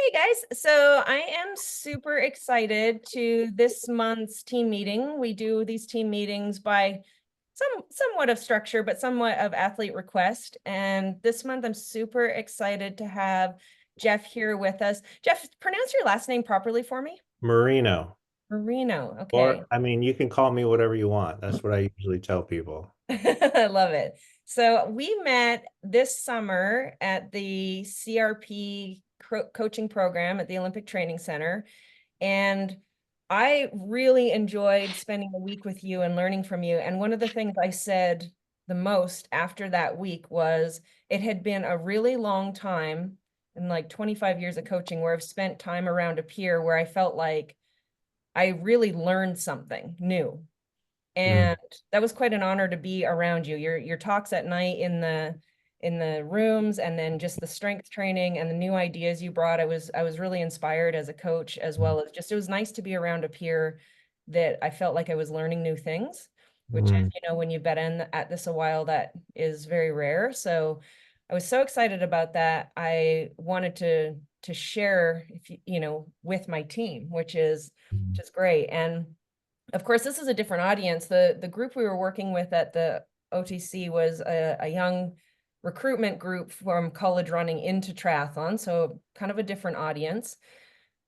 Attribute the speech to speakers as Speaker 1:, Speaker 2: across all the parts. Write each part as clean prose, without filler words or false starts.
Speaker 1: Hey guys, so I am super excited to this month's team meeting. We do these team meetings by somewhat of structure, but somewhat of athlete request. And this month I'm super excited to have Jeff here with us. Jeff, pronounce your last name properly for me.
Speaker 2: Moreno.
Speaker 1: Marino. Okay.
Speaker 2: Or, I mean, you can call me whatever you want. That's what I usually tell people.
Speaker 1: I love it. So we met this summer at the CRP coaching program at the Olympic Training Center. And I really enjoyed spending a week with you and learning from you. And one of the things I said the most after that week was it had been a really long time in like 25 years of coaching where I've spent time around a peer where I felt like I really learned something new.
Speaker 2: Mm,
Speaker 1: And that was quite an honor to be around you. Your talks at night in the rooms, and then just the strength training and the new ideas you brought. I was really inspired as a coach, as well as just it was nice to be around a peer that I felt like I was learning new things, which is,
Speaker 2: mm,
Speaker 1: when you've been at this a while, that is very rare. So I was so excited about that. I wanted to share, if with my team,
Speaker 2: mm,
Speaker 1: which is great. And of course, this is a different audience. The group we were working with at the OTC was a young recruitment group from college running into triathlon, so kind of a different audience.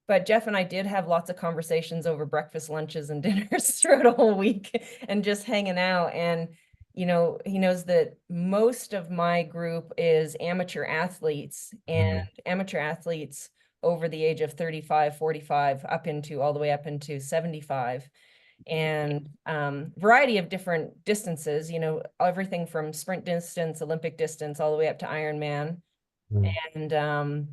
Speaker 1: But Jeff and I did have lots of conversations over breakfast, lunches, and dinners throughout a whole week and just hanging out. And, he knows that most of my group is amateur athletes, and
Speaker 2: mm,
Speaker 1: amateur athletes over the age of 35, 45, all the way up into 75, and variety of different distances, everything from sprint distance, Olympic distance, all the way up to Ironman,
Speaker 2: mm.
Speaker 1: and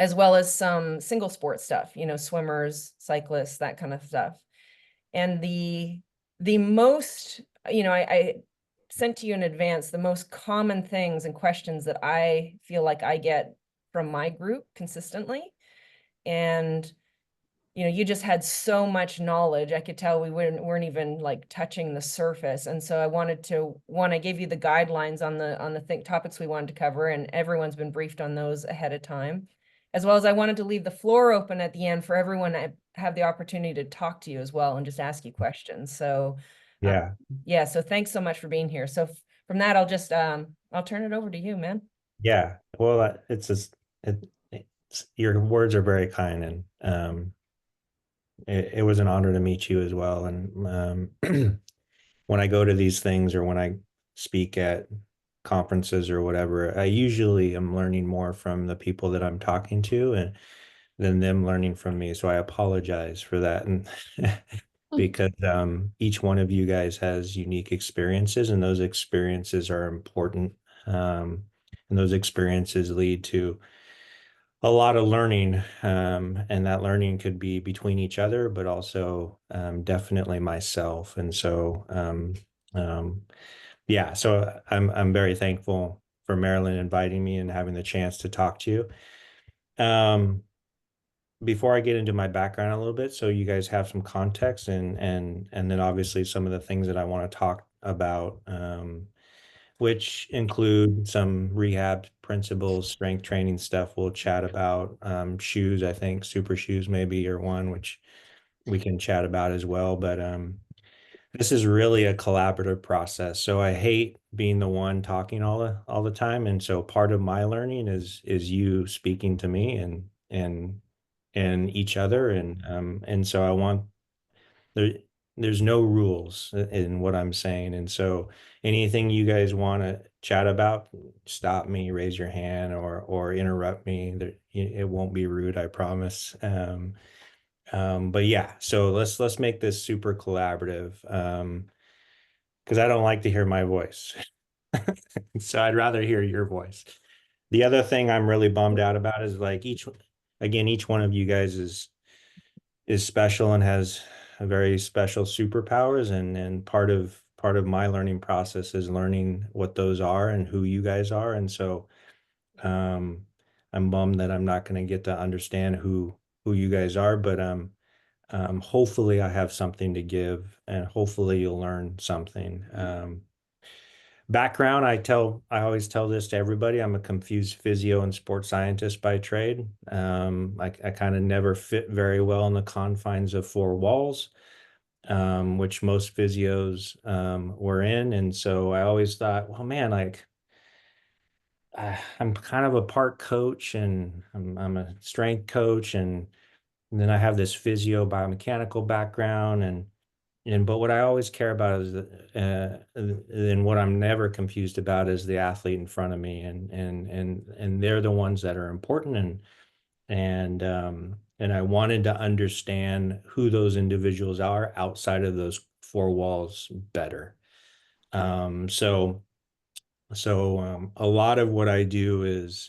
Speaker 1: as well as some single sport stuff, swimmers, cyclists, that kind of stuff. And the most, I sent to you in advance the most common things and questions that I feel like I get from my group consistently. And you just had so much knowledge. I could tell we weren't even like touching the surface. And so I wanted to, I gave you the guidelines on the topics we wanted to cover, and everyone's been briefed on those ahead of time. As well as I wanted to leave the floor open at the end for everyone to have the opportunity to talk to you as well and just ask you questions. So uh,
Speaker 2: Yeah,
Speaker 1: yeah, so thanks so much for being here. So from that, I'll turn it over to you, man.
Speaker 2: yeah. Well, it's just your words are very kind, and it was an honor to meet you as well. And when I go to these things or when I speak at conferences or whatever, I usually am learning more from the people that I'm talking to and than them learning from me. So I apologize for that. And because each one of you guys has unique experiences, and those experiences are important. And those experiences lead to a lot of learning, and that learning could be between each other, but also definitely myself. And so, yeah, so I'm very thankful for Marilyn inviting me and having the chance to talk to you. Before I get into my background a little bit, so you guys have some context, and then obviously some of the things that I want to talk about, which include some rehab principles, strength training stuff. We'll chat about shoes. I think super shoes maybe or one, which we can chat about as well. But this is really a collaborative process. So I hate being the one talking all the time, and so part of my learning is you speaking to me and each other, and so I want there there's no rules in what I'm saying. And so anything you guys want to chat about, stop me, raise your hand, or interrupt me. It won't be rude, I promise. But yeah, so let's make this super collaborative. Because I don't like to hear my voice. So I'd rather hear your voice. The other thing I'm really bummed out about is like each one of you guys is special and has a very special superpowers, and part of my learning process is learning what those are and who you guys are. And so um I'm bummed that I'm not going to get to understand who you guys are, but hopefully I have something to give, and hopefully you'll learn something. Background, I always tell this to everybody. I'm a confused physio and sports scientist by trade. I kind of never fit very well in the confines of four walls, which most physios were in. And so I always thought, well, man, like I'm kind of a part coach and I'm a strength coach, and then I have this physio biomechanical background, and but what I always care about is and what I'm never confused about is the athlete in front of me, and they're the ones that are important, and I wanted to understand who those individuals are outside of those four walls better. So a lot of what I do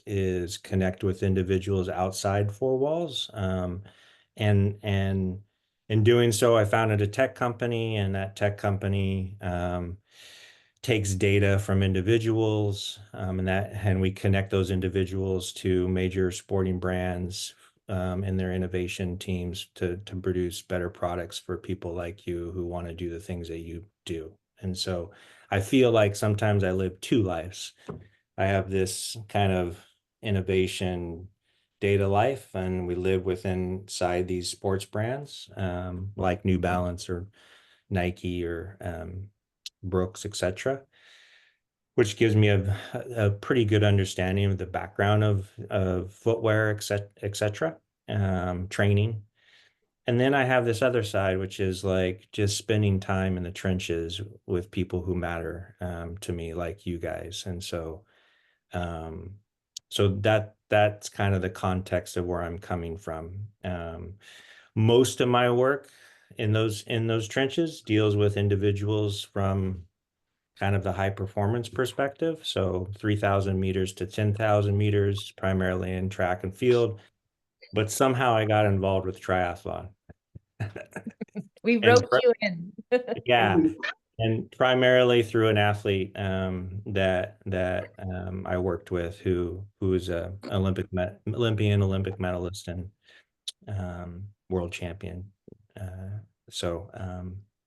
Speaker 2: is connect with individuals outside four walls. And in doing so, I founded a tech company, and that tech company takes data from individuals, and we connect those individuals to major sporting brands and their innovation teams to produce better products for people like you who want to do the things that you do. And so I feel like sometimes I live two lives. I have this kind of innovation data life, and we live within inside these sports brands like New Balance or Nike or Brooks, etc., which gives me a pretty good understanding of the background of footwear, etc., training. And then I have this other side, which is like just spending time in the trenches with people who matter to me, like you guys. And um, so that's kind of the context of where I'm coming from. Most of my work in those trenches deals with individuals from kind of the high performance perspective. So 3,000 meters to 10,000 meters, primarily in track and field. But somehow I got involved with triathlon.
Speaker 1: We
Speaker 2: And
Speaker 1: roped you in.
Speaker 2: yeah, and primarily through an athlete that I worked with who is a Olympic medalist, and world champion. So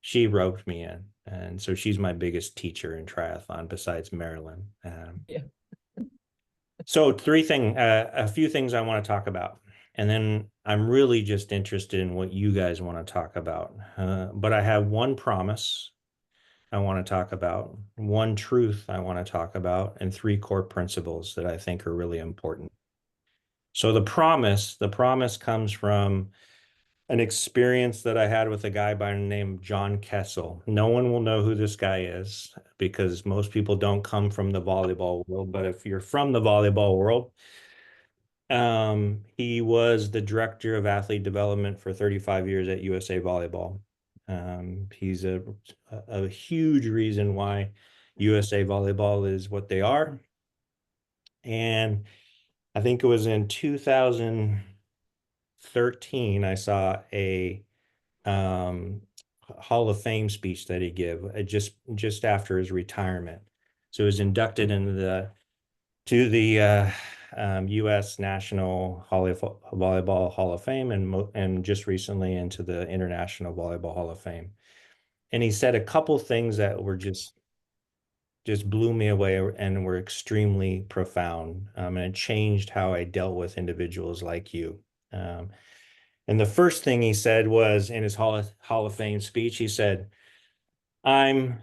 Speaker 2: she roped me in, and so she's my biggest teacher in triathlon besides Marilyn.
Speaker 1: Yeah.
Speaker 2: So a few things I want to talk about, and then I'm really just interested in what you guys want to talk about. But I have one promise I want to talk about, one truth I want to talk about, and three core principles that I think are really important. So the promise comes from an experience that I had with a guy by the name of John Kessel. No one will know who this guy is because most people don't come from the volleyball world. But if you're from the volleyball world, he was the director of athlete development for 35 years at USA Volleyball. He's a huge reason why USA Volleyball is what they are. And I think it was in 2013, I saw a um, Hall of Fame speech that he gave just after his retirement. So he was inducted into the U.S. National Volleyball Hall of Fame, and just recently into the International Volleyball Hall of Fame. And he said a couple things that were just blew me away and were extremely profound. And it changed how I dealt with individuals like you. And the first thing he said was in his Hall of Fame speech, he said, I'm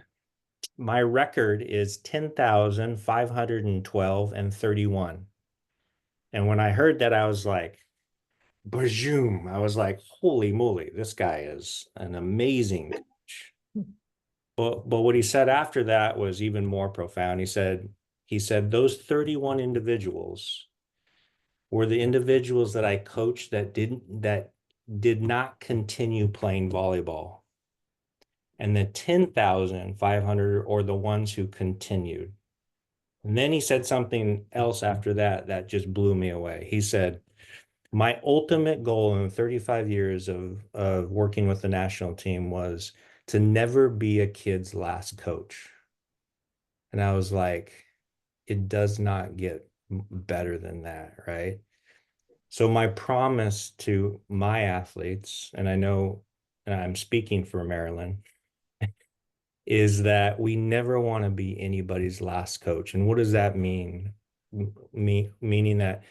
Speaker 2: my record is 10,512 and 31. And when I heard that, I was like, bazoom. I was like, holy moly, this guy is an amazing coach. But what he said after that was even more profound. He said those 31 individuals were the individuals that I coached that did not continue playing volleyball. And the 10,500 or the ones who continued. And then he said something else after that that just blew me away. He said, my ultimate goal in 35 years of working with the national team was to never be a kid's last coach. And I was like, it does not get better than that, right? So my promise to my athletes, and I know, and I'm speaking for Marilyn, is that we never want to be anybody's last coach. And what does that mean? Meaning that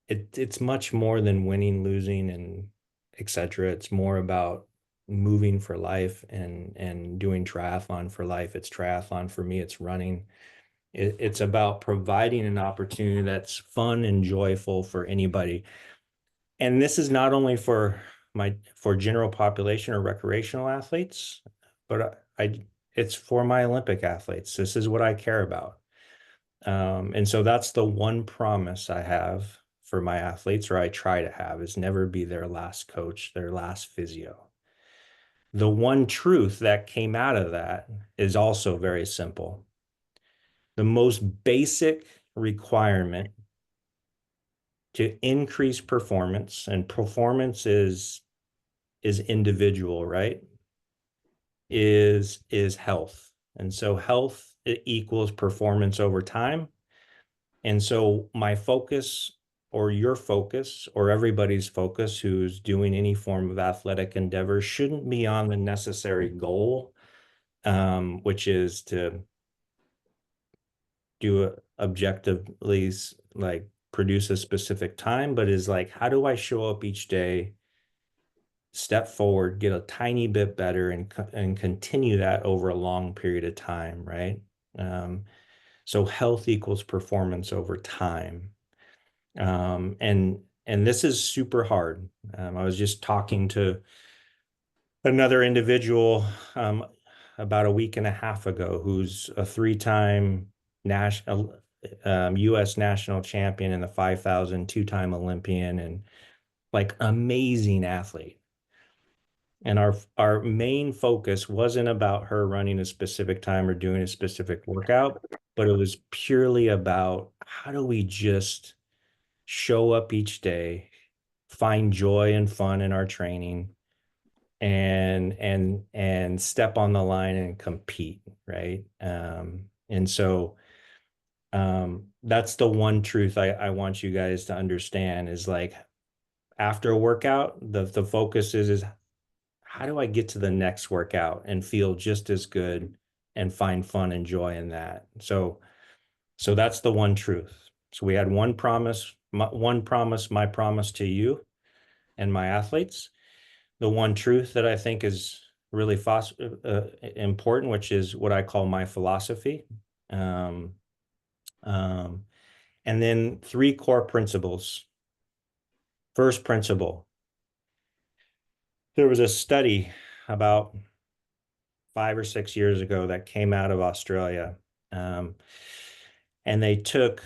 Speaker 2: it's much more than winning, losing, and etc. It's more about moving for life and doing triathlon for life. It's triathlon for me, it's running. It's about providing an opportunity that's fun and joyful for anybody. And this is not only for general population or recreational athletes, but it's for my Olympic athletes. This is what I care about. And so that's the one promise I have for my athletes, or I try to have, is never be their last coach, their last physio. The one truth that came out of that is also very simple. The most basic requirement to increase performance, and performance is individual, right? Is health. And so health equals performance over time. And so my focus, or your focus, or everybody's focus who's doing any form of athletic endeavor, shouldn't be on the necessary goal, which is to do it objectively, like produce a specific time, but is like, how do I show up each day, step forward, get a tiny bit better, and continue that over a long period of time, right? So health equals performance over time. And this is super hard. I was just talking to another individual about a week and a half ago who's a three-time national U.S. national champion in the 5,000, two-time Olympian, and like amazing athlete. And our main focus wasn't about her running a specific time or doing a specific workout, but it was purely about how do we just show up each day, find joy and fun in our training, and step on the line and compete, right? And so that's the one truth I want you guys to understand, is like, after a workout, the focus is how do I get to the next workout and feel just as good and find fun and joy in that? So that's the one truth. So we had one promise, my promise to you and my athletes. The one truth that I think is really important, which is what I call my philosophy. Um, um, and then three core principles. First principle, there was a study about 5 or 6 years ago that came out of Australia. Um, and they took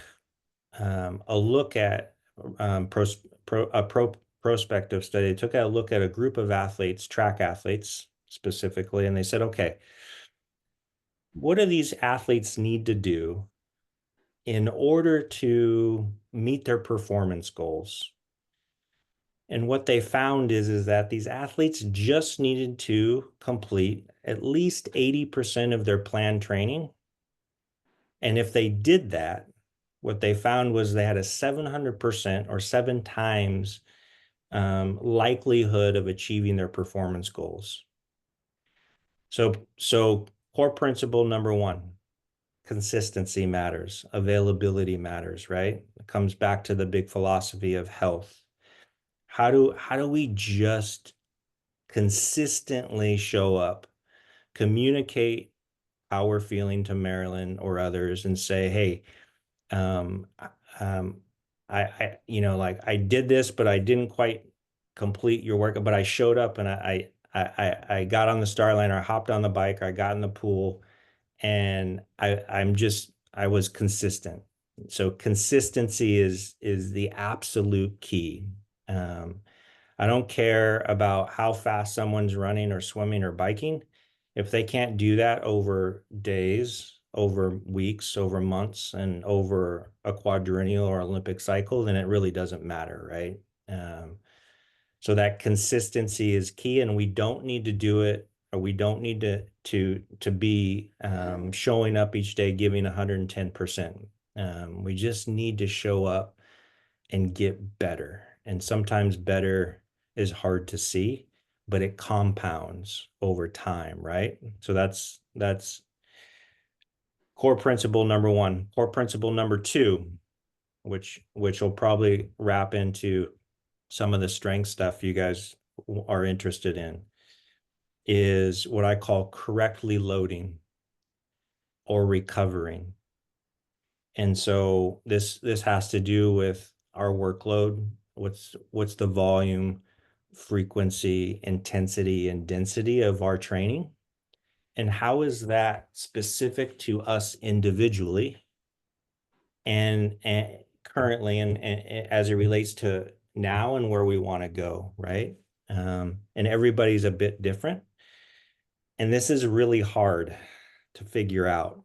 Speaker 2: a look at prospective study. They took a look at a group of athletes, track athletes specifically, and they said, okay, what do these athletes need to do in order to meet their performance goals? And what they found is that these athletes just needed to complete at least 80% of their planned training. And if they did that, what they found was they had a 700%, or 7 times likelihood of achieving their performance goals. So core principle number one, consistency matters, availability matters, right? It comes back to the big philosophy of health. How do we just consistently show up, communicate how we're feeling to Marilyn or others, and say, hey, um, um, like, I did this, but I didn't quite complete your work, but I showed up, and I got on the start line, or I hopped on the bike, or I got in the pool, and I was consistent. So consistency is the absolute key. Um, I don't care about how fast someone's running or swimming or biking. If they can't do that over days, over weeks, over months, and over a quadrennial or Olympic cycle, then it really doesn't matter, right? So that consistency is key, and we don't need to do it, or we don't need to be showing up each day giving 110%. We just need to show up and get better. And sometimes better is hard to see, but it compounds over time, right? So that's core principle number one. Core principle number two, which will probably wrap into some of the strength stuff you guys are interested in, is what I call correctly loading or recovering. And so this has to do with our workload. What's the volume, frequency, intensity, and density of our training? And how is that specific to us individually and currently and as it relates to now and where we want to go, right? And everybody's a bit different. And this is really hard to figure out.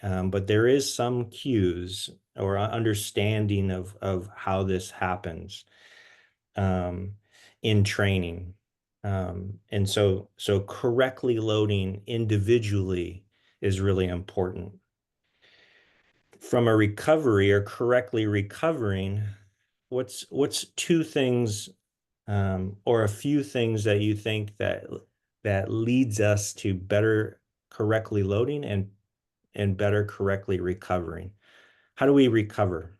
Speaker 2: But there is some cues or understanding of how this happens um, in training. And so correctly loading individually is really important. From a recovery or correctly recovering, what's two things or a few things that you think that leads us to better correctly loading and better correctly recovering? How do we recover?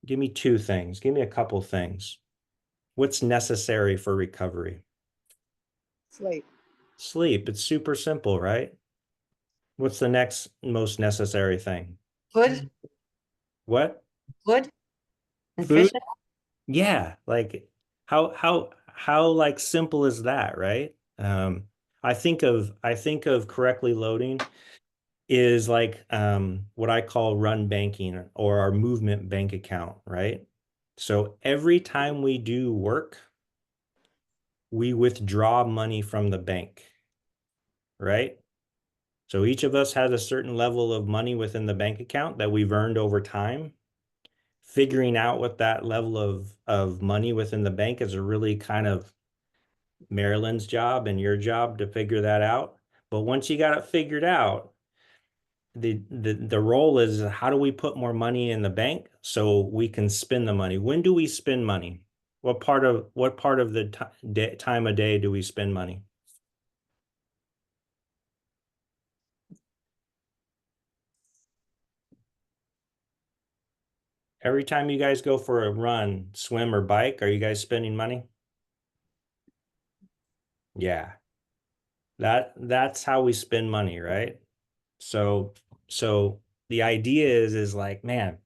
Speaker 2: Give me two things. Give me a couple things. What's necessary for recovery?
Speaker 3: Sleep.
Speaker 2: Sleep. It's super simple, right? What's the next most necessary thing?
Speaker 4: Food,
Speaker 2: What?
Speaker 4: food,
Speaker 2: Food?
Speaker 4: nutrition.
Speaker 2: Yeah, like how like simple is that, right? I think of correctly loading is like what I call run banking or our movement bank account, right? So every time we do work, we withdraw money from the bank, right? So each of us has a certain level of money within the bank account that we've earned over time. Figuring out what that level of money within the bank is a really kind of Marilyn's job and your job to figure that out. But once you got it figured out, the role is how do we put more money in the bank so we can spend the money? When do we spend money? What part of the time of day do we spend money? Every time you guys go for a run, swim, or bike, are you guys spending money? Yeah. That's how we spend money, right? So so the idea is like, man,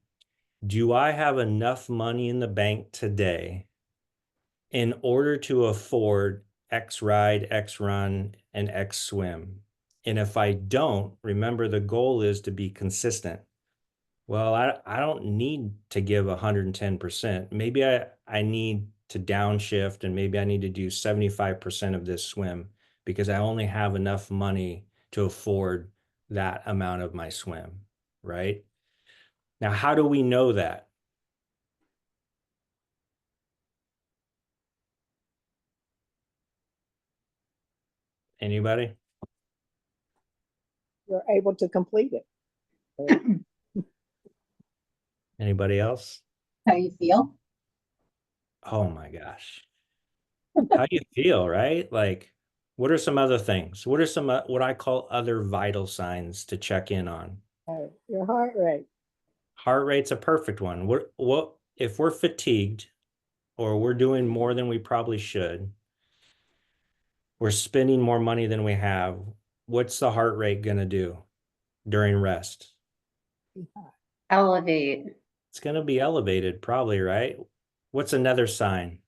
Speaker 2: do I have enough money in the bank today in order to afford X ride, X run, and X swim? And if I don't, remember the goal is to be consistent. Well, I don't need to give 110%. Maybe I need to downshift and maybe I need to do 75% of this swim because I only have enough money to afford that amount of my swim, right? Now, how do we know that? Anybody?
Speaker 3: You're able to complete it.
Speaker 2: Anybody else?
Speaker 4: How you feel?
Speaker 2: Oh my gosh. How do you feel, right? Like, what are some other things? What are some what I call other vital signs to check in on?
Speaker 3: Your heart rate.
Speaker 2: Heart rate's a perfect one. What if we're fatigued or we're doing more than we probably should? We're spending more money than we have. What's the heart rate gonna do during rest?
Speaker 4: Elevate
Speaker 2: It's gonna be elevated, probably, right? What's another sign?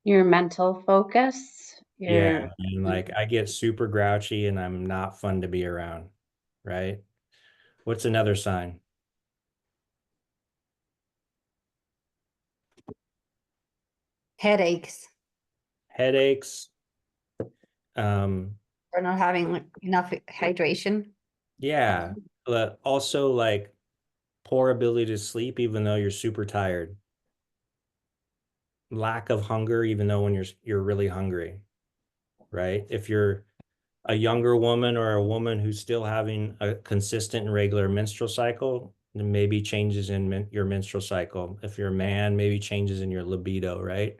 Speaker 4: your mental focus,
Speaker 2: Yeah,
Speaker 4: your
Speaker 2: and like I get super grouchy and I'm not fun to be around, right? What's another sign?
Speaker 4: headaches
Speaker 2: Headaches. Um,
Speaker 4: or not having enough hydration.
Speaker 2: yeah, but also like poor ability to sleep even though you're super tired. Lack of hunger even though when you're really hungry, right? If you're a younger woman or a woman who's still having a consistent and regular menstrual cycle, then maybe changes in your menstrual cycle. If you're a man, maybe changes in your libido, right?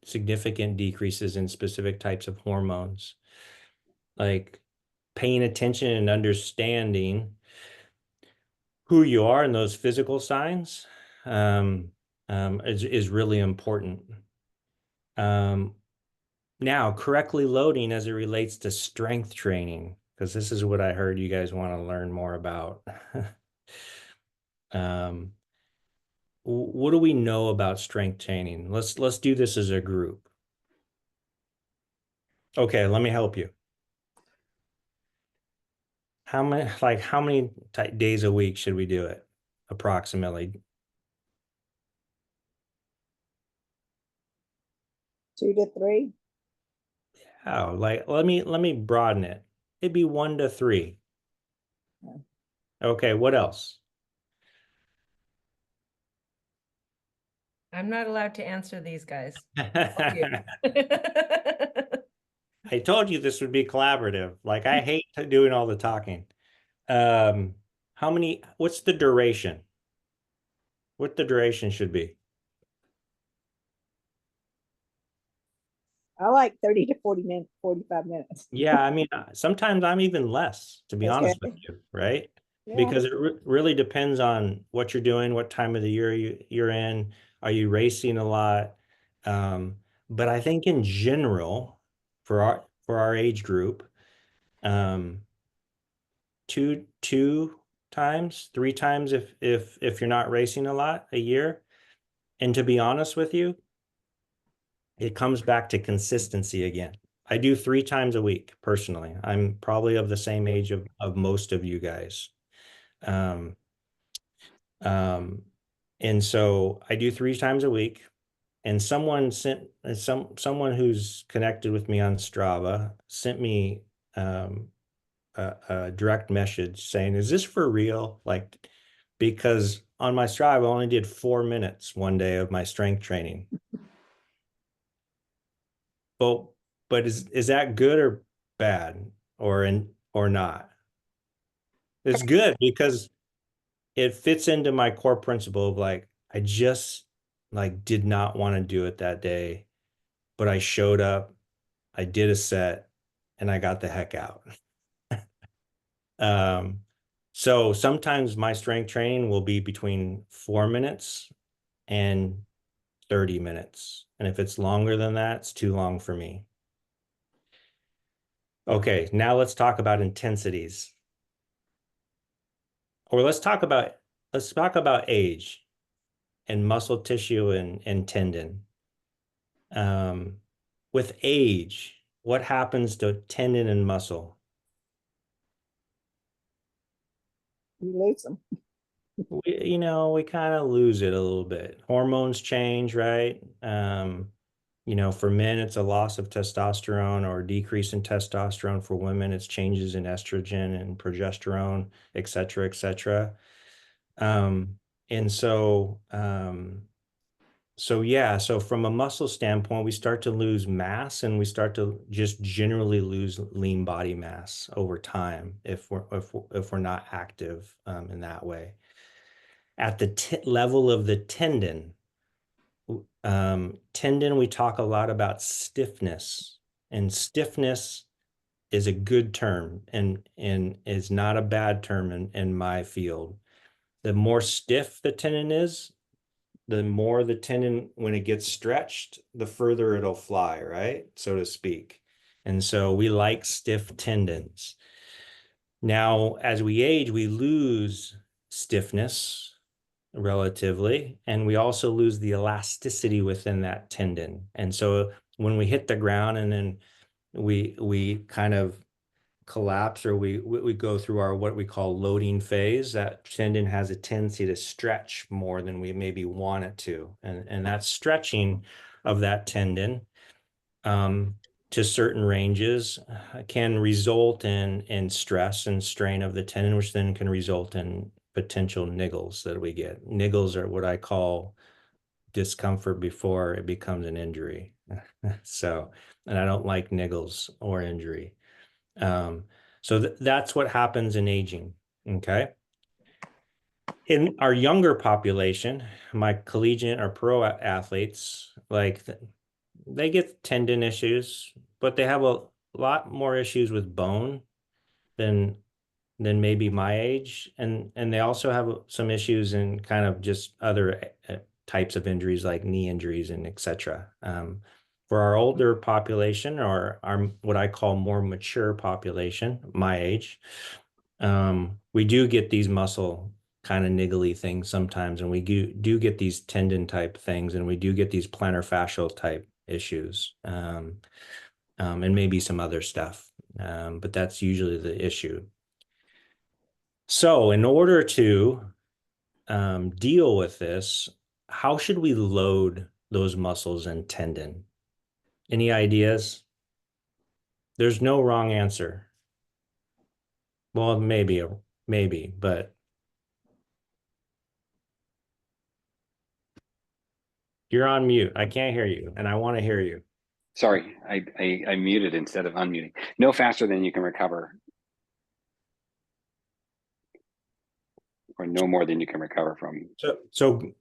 Speaker 2: significant decreases in specific types of hormones, like paying attention and understanding who you are and those physical signs is really important. Now, correctly loading as it relates to strength training, because this is what I heard you guys want to learn more about. What do we know about strength training? Let's do this as a group. Okay, let me help you. How many days a week should we do it? Approximately.
Speaker 3: 2 to 3.
Speaker 2: Oh, let me broaden it. It'd be 1 to 3.
Speaker 3: Yeah.
Speaker 2: Okay, what else?
Speaker 1: I'm not allowed to answer these guys.
Speaker 2: I told you this would be collaborative. Like I hate doing all the talking. What's the duration? What the duration should be?
Speaker 3: I like 30 to 40 minutes, 45 minutes.
Speaker 2: Yeah, I mean, sometimes I'm even less, to be honest with
Speaker 3: Okay.
Speaker 2: you, right?
Speaker 3: Yeah.
Speaker 2: Because it really depends on what you're doing, what time of the year you're in. Are you racing a lot? But I think in general, for our age group, um, two times, 3 times if you're not racing a lot a year. And to be honest with you, it comes back to consistency again. I do 3 times a week personally. I'm probably of the same age of most of you guys. Um, um, and so I do 3 times a week. And someone who's connected with me on Strava sent me a direct message saying, "Is this for real?" Like, because on my Strava, I only did 4 minutes one day of my strength training. But is that good or bad or not? It's good because it fits into my core principle of like I just like did not want to do it that day, but I showed up, I did a set, and I got the heck out. Um, so sometimes my strength training will be between 4 minutes and 30 minutes. And if it's longer than that, it's too long for me. Okay, now let's talk about intensities. Or let's talk about age and muscle tissue and tendon. With age, what happens to tendon and muscle?
Speaker 3: You lose them.
Speaker 2: We kind of lose it a little bit. Hormones change, right? For men, it's a loss of testosterone or decrease in testosterone. For women, it's changes in estrogen and progesterone, et cetera, et cetera. And so from a muscle standpoint, we start to lose mass and we start to just generally lose lean body mass over time if we're not active in that way. At the level of the tendon, we talk a lot about stiffness, and stiffness is a good term and is not a bad term in my field. The more stiff the tendon is, the more the tendon, when it gets stretched, the further it'll fly, right? So to speak. And so we like stiff tendons. Now, as we age, we lose stiffness relatively, and we also lose the elasticity within that tendon. And so when we hit the ground and then we kind of collapse or we go through our what we call loading phase, that tendon has a tendency to stretch more than we maybe want it to. And that stretching of that tendon to certain ranges can result in stress and strain of the tendon, which then can result in potential niggles that we get. Niggles are what I call discomfort before it becomes an injury. And I don't like niggles or injury. So that's what happens in aging. Okay. In our younger population, my collegiate or pro athletes, like they get tendon issues, but they have a lot more issues with bone than maybe my age, and they also have some issues in kind of just other types of injuries like knee injuries and etc. For our older population, or our what I call more mature population, my age, we do get these muscle kind of niggly things sometimes, and we do get these tendon type things, and we do get these plantar fascial type issues, and maybe some other stuff, but that's usually the issue. So in order to deal with this, how should we load those muscles and tendon? Any ideas? There's no wrong answer. Well, maybe, but you're on mute. I can't hear you, and I want to hear you.
Speaker 5: Sorry, I muted instead of unmuting. No faster than you can recover, or no more than you can recover from.
Speaker 2: So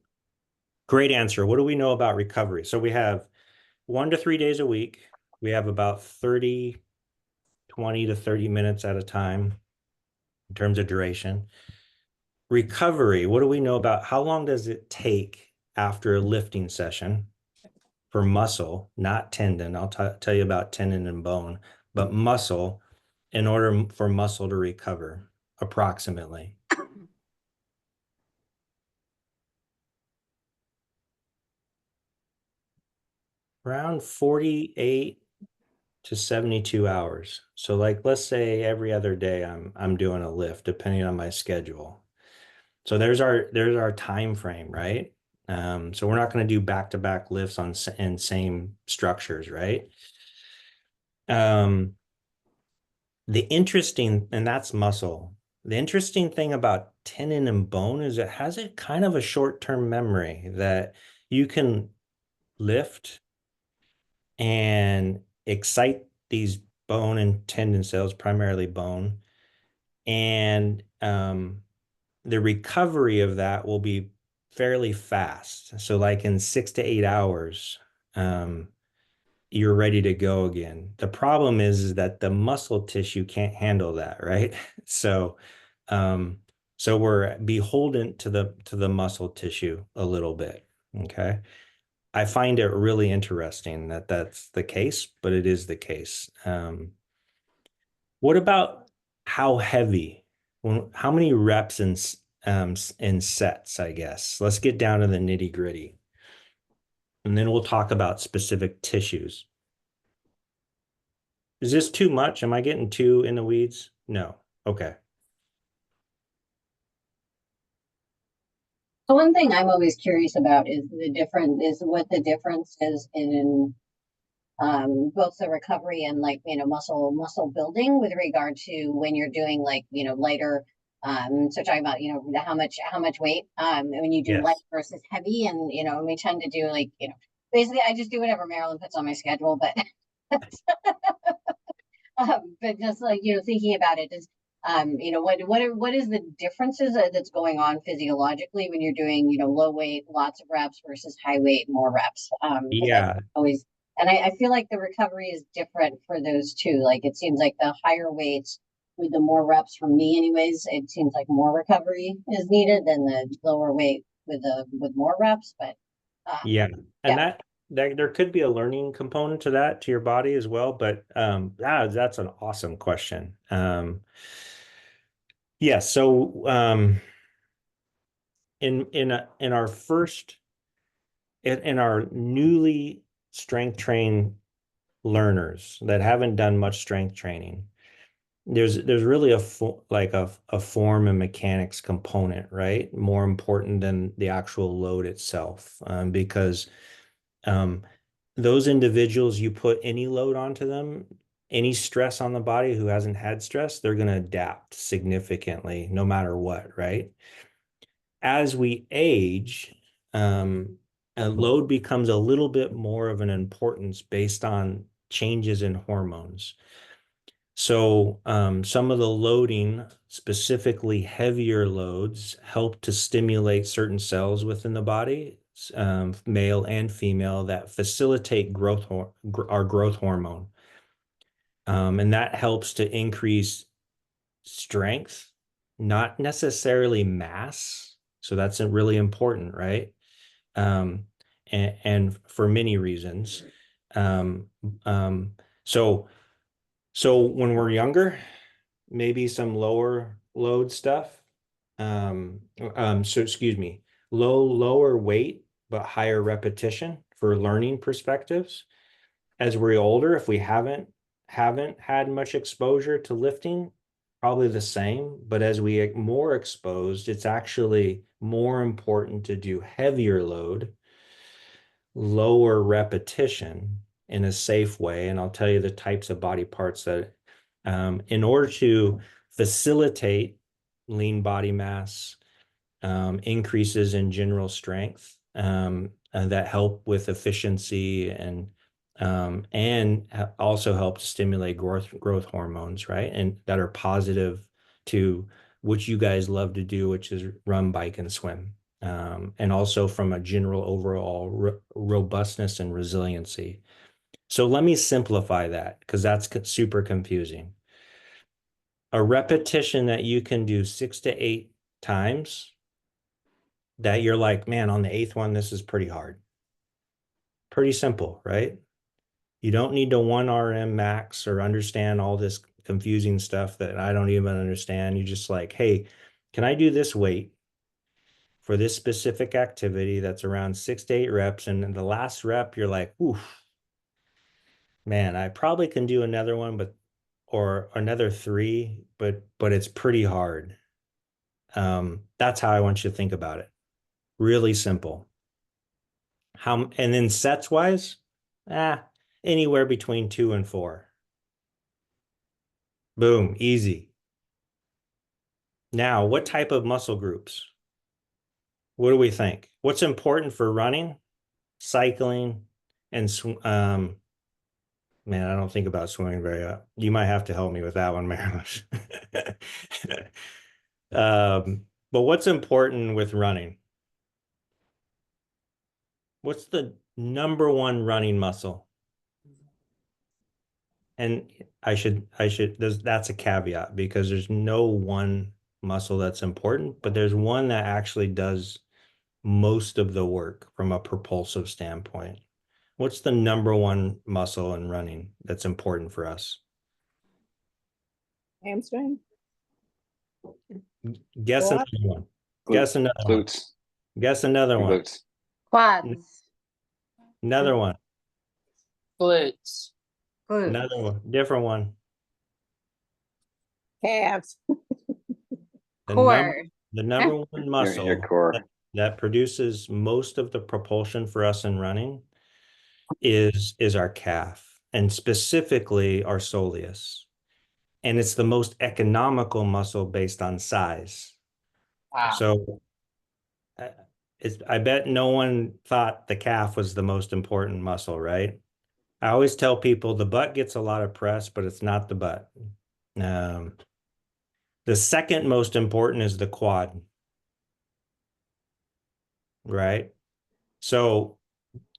Speaker 2: great answer. What do we know about recovery? So we have 1 to 3 days a week. We have about 20 to 30 minutes at a time in terms of duration. Recovery, what do we know about how long does it take after a lifting session for muscle, not tendon? I'll tell you about tendon and bone, but muscle, in order for muscle to recover, approximately. Around 48 to 72 hours. So like, let's say every other day I'm doing a lift depending on my schedule. So there's our time frame, right? So we're not going to do back-to-back lifts in same structures, right? The interesting, and that's muscle. The interesting thing about tendon and bone is it has a kind of a short-term memory that you can lift and excite these bone and tendon cells, primarily bone, and the recovery of that will be fairly fast. So like in 6 to 8 hours, you're ready to go again. The problem is that the muscle tissue can't handle that, right? So we're beholden to the muscle tissue a little bit. Okay. I find it really interesting that that's the case, but it is the case. What about how heavy? How many reps in sets, I guess? Let's get down to the nitty gritty. And then we'll talk about specific tissues. Is this too much? Am I getting too in the weeds? No. Okay.
Speaker 6: So one thing I'm always curious about is what the difference is in both the recovery and muscle building with regard to when you're doing lighter so talking about how much weight when you do
Speaker 2: Yes.
Speaker 6: light versus heavy, and we tend to do basically I just do whatever Marilyn puts on my schedule, but but just thinking about it is what is the differences that's going on physiologically when you're doing low weight lots of reps versus high weight more reps.
Speaker 2: Yeah.
Speaker 6: And I feel like the recovery is different for those two. Like it seems like the higher weights with the more reps, for me anyways, it seems like more recovery is needed than the lower weight with more reps. But
Speaker 2: yeah. And that there could be a learning component to that, to your body as well. But that's an awesome question. Yeah. So in our newly strength trained learners that haven't done much strength training, there's really a form and mechanics component, right? More important than the actual load itself, because those individuals, you put any load onto them, any stress on the body who hasn't had stress, they're going to adapt significantly no matter what, right? As we age, a load becomes a little bit more of an importance based on changes in hormones. So some of the loading specifically heavier loads help to stimulate certain cells within the body, male and female, that facilitate our growth hormone. And that helps to increase strength, not necessarily mass. So that's really important, right? And for many reasons. Um, um, so when we're younger, maybe some lower load stuff. So excuse me, lower weight, but higher repetition for learning perspectives. As we're older, if we haven't had much exposure to lifting, probably the same. But as we get more exposed, it's actually more important to do heavier load, lower repetition in a safe way. And I'll tell you the types of body parts that, in order to facilitate lean body mass, increases in general strength, that help with efficiency and also help to stimulate growth hormones, right? And that are positive to what you guys love to do, which is run, bike, and swim. And also from a general overall robustness and resiliency. So let me simplify that, because that's super confusing. A repetition that you can do 6 to 8 times, that you're like, man, on the 8th one, this is pretty hard. Pretty simple, right? You don't need to 1 RM max or understand all this confusing stuff that I don't even understand. You just like, hey, can I do this weight for this specific activity that's around 6 to 8 reps? And in the last rep, you're like, oof, man, I probably can do another one, or another 3, but it's pretty hard. That's how I want you to think about it. Really simple. And then sets wise, anywhere between 2 and 4. Boom, easy. Now, what type of muscle groups? What do we think? What's important for running, cycling, and man, I don't think about swimming very well. You might have to help me with that one, Marilyn. But what's important with running? What's the number one running muscle? And that's a caveat, because there's no one muscle that's important, but there's one that actually does most of the work from a propulsive standpoint. What's the number one muscle in running that's important for us?
Speaker 3: Hamstring.
Speaker 2: Guess
Speaker 3: Quad?
Speaker 2: another one. Guess another one.
Speaker 5: Glutes.
Speaker 2: Guess another one.
Speaker 5: Glutes.
Speaker 4: Quads.
Speaker 2: Another one.
Speaker 7: Glutes.
Speaker 4: Glutes.
Speaker 2: Another one. Different one.
Speaker 3: Calves.
Speaker 2: The
Speaker 4: Core.
Speaker 2: number one
Speaker 5: Your
Speaker 2: muscle
Speaker 5: core.
Speaker 2: that produces most of the propulsion for us in running is our calf, and specifically our soleus. And it's the most economical muscle based on size.
Speaker 7: Wow.
Speaker 2: So I bet no one thought the calf was the most important muscle, right? I always tell people the butt gets a lot of press, but it's not the butt. The second most important is the quad, right? So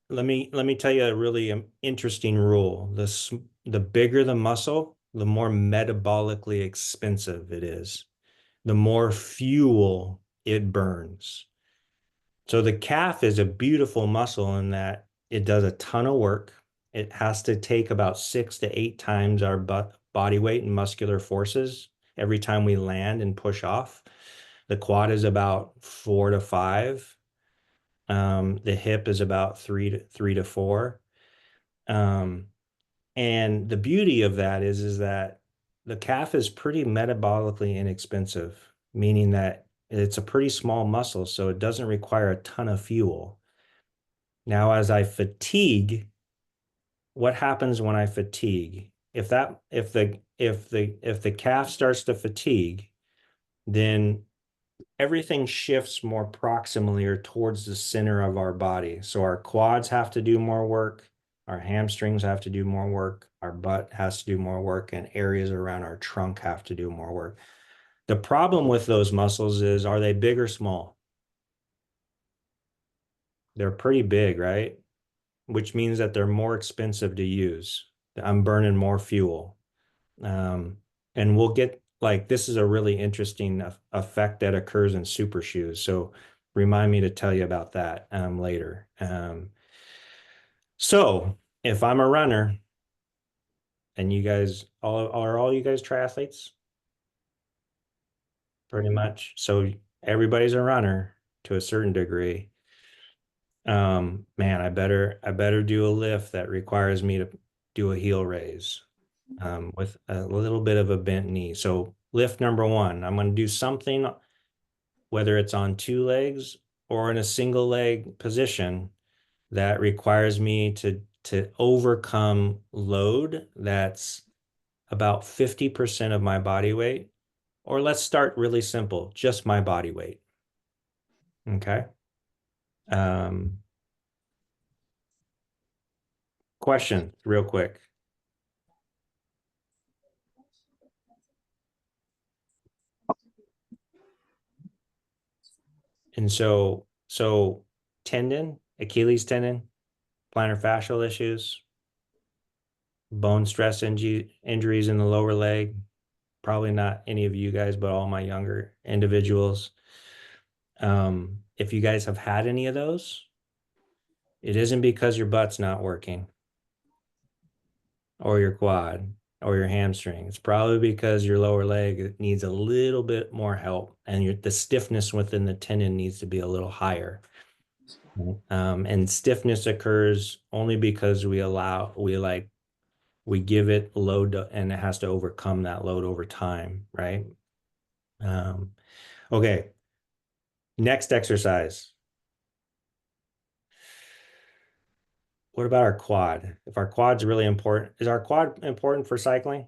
Speaker 2: let me tell you a really interesting rule. The bigger the muscle, the more metabolically expensive it is, the more fuel it burns. So the calf is a beautiful muscle in that it does a ton of work. It has to take about 6 to 8 times our body weight and muscular forces every time we land and push off. The quad is about 4 to 5. The hip is about 3 to 4. And the beauty of that is that the calf is pretty metabolically inexpensive, meaning that it's a pretty small muscle, so it doesn't require a ton of fuel. Now, as I fatigue, what happens when I fatigue? If the calf starts to fatigue, then everything shifts more proximally or towards the center of our body. So our quads have to do more work, our hamstrings have to do more work, our butt has to do more work, and areas around our trunk have to do more work. The problem with those muscles is, are they big or small? They're pretty big, right? Which means that they're more expensive to use. I'm burning more fuel. And we'll get like, this is a really interesting effect that occurs in super shoes. So remind me to tell you about that later. So if I'm a runner and you guys all you guys triathletes? Pretty much. So everybody's a runner to a certain degree. Man, I better do a lift that requires me to do a heel raise with a little bit of a bent knee. So lift number one, I'm going to do something, whether it's on two legs or in a single leg position, that requires me to overcome load that's about 50% of my body weight. Or let's start really simple, just my body weight. Okay. Question real quick. And so tendon, Achilles tendon, plantar fascial issues, bone stress injuries in the lower leg. Probably not any of you guys, but all my younger individuals. If you guys have had any of those, it isn't because your butt's not working or your quad or your hamstring. It's probably because your lower leg needs a little bit more help, and the stiffness within the tendon needs to be a little higher. And stiffness occurs only because we give it load and it has to overcome that load over time, right? Okay. Next exercise. What about our quad? If our quad's really important, is our quad important for cycling?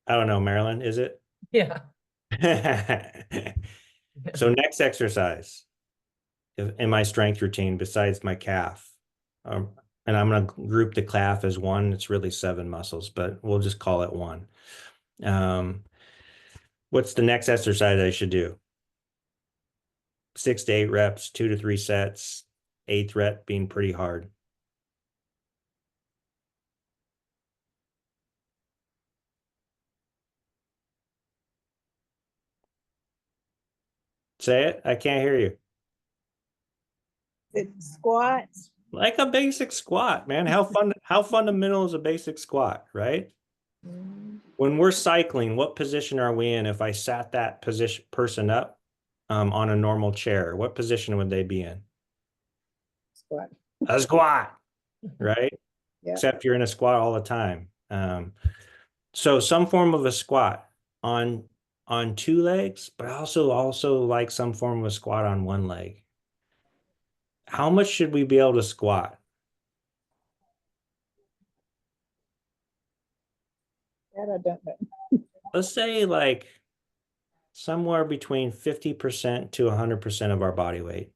Speaker 2: I don't know, Marilyn, is it?
Speaker 1: Yeah.
Speaker 2: So next exercise in my strength routine, besides my calf, and I'm going to group the calf as one. It's really 7 muscles, but we'll just call it one. What's the next exercise I should do? 6 to 8 reps, 2 to 3 sets, 8th rep being pretty hard. Say it. I can't hear you.
Speaker 3: The squats.
Speaker 2: Like a basic squat, man. How fundamental is a basic squat, right? When we're cycling, what position are we in? If I sat that person up on a normal chair, what position would they be in?
Speaker 3: Squat.
Speaker 2: A squat, right?
Speaker 3: Yeah.
Speaker 2: Except you're in a squat all the time. So some form of a squat on 2 legs, but also like some form of a squat on 1 leg. How much should we be able to squat?
Speaker 3: That I don't know.
Speaker 2: Let's say like somewhere between 50% to 100% of our body weight.